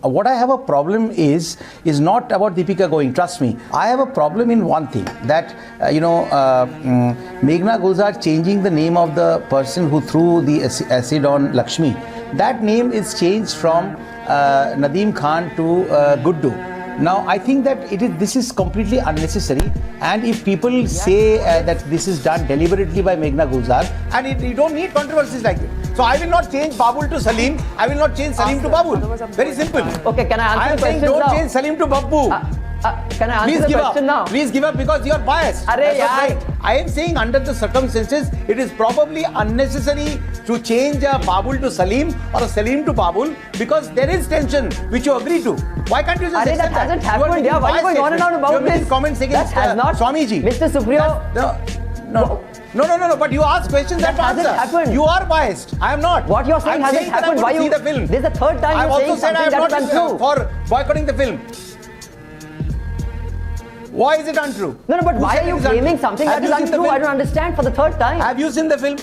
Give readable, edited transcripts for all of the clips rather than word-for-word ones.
what I have a problem is not about Deepika going. Trust me, I have a problem in one thing, that Meghna Gulzar changing the name of the person who threw the acid on Lakshmi. That name is changed from Nadeem Khan to Guddu. Now, I think that this is completely unnecessary, and if people say that this is done deliberately by Meghna Gulzar, and you don't need controversies like this. So I will not change Babul to Salim. I will not change Salim to Babul. Very simple. Okay, can I answer the question now? I am saying don't change Salim to Babbu. Can I answer the question now? Please give up, because you are biased. Right. I am saying under the circumstances, it is probably unnecessary to change a Babul to Salim or a Salim to Babul, because there is tension which you agree to. Why can't you just accept that? Hasn't happened. Why are you going on and on about this? Comments against that has not, Swamiji. Mr. Supriyo. No. But you ask questions that hasn't happened. You are biased. I am not. What you are saying hasn't happened. Why you see the film? This is the third time you are saying something that is untrue. For boycotting the film. Why is it untrue? No, but why are you claiming something that is untrue? I don't understand for the third time. Have you seen the film?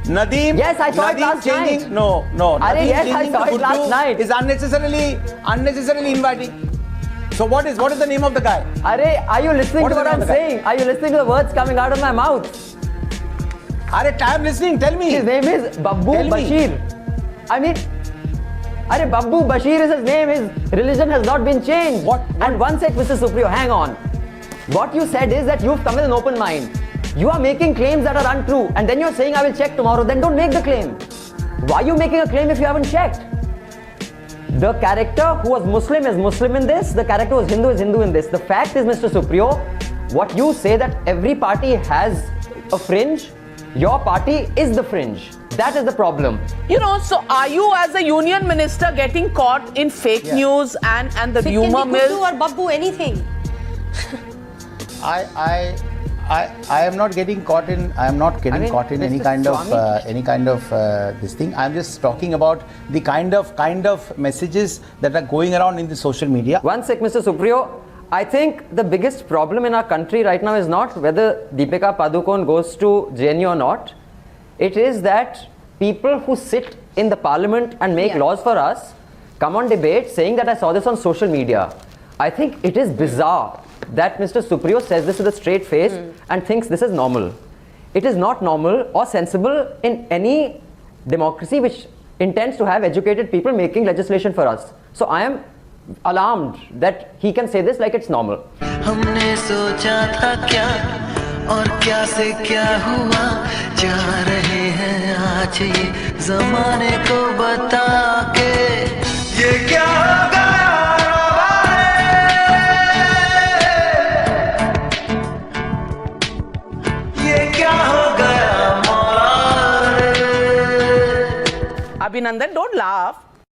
Nadeem. Yes, I saw it last night. No. Yes, I saw it last night. Is unnecessarily inviting. So what is the name of the guy? Are you listening to what I'm saying? Are you listening to the words coming out of my mouth? I am listening. Tell me. His name is Babbu Bashir. Babbu Bashir is his name. His religion has not been changed. What? And one sec, Mr. Supriyo, hang on. What you said is that you've come with an open mind. You are making claims that are untrue, and then you're saying I will check tomorrow. Then don't make the claim. Why are you making a claim if you haven't checked? The character who was Muslim is Muslim in this. The character who was Hindu is Hindu in this. The fact is, Mr. Supriyo, what you say that every party has a fringe, your party is the fringe. That is the problem. So are you as a union minister getting caught in fake news and the rumor mill? It can be Guddu or Babbu, anything. I am not getting caught in. I am not getting caught in any kind of this thing. I am just talking about the kind of messages that are going around in the social media. One sec, Mr. Supriyo. I think the biggest problem in our country right now is not whether Deepika Padukone goes to JNU or not. It is that people who sit in the parliament and make laws for us come on debate saying that I saw this on social media. I think it is bizarre that Mr. Supriyo says this with a straight face and thinks this is normal. It is not normal or sensible in any democracy which intends to have educated people making legislation for us. So I am alarmed that he can say this like it's normal. हमने सोचा था क्या और क्या से क्या हुआ, जा रहे हैं आज ये ज़माने को बता के, ये क्या हो गया Abhinandan, don't laugh.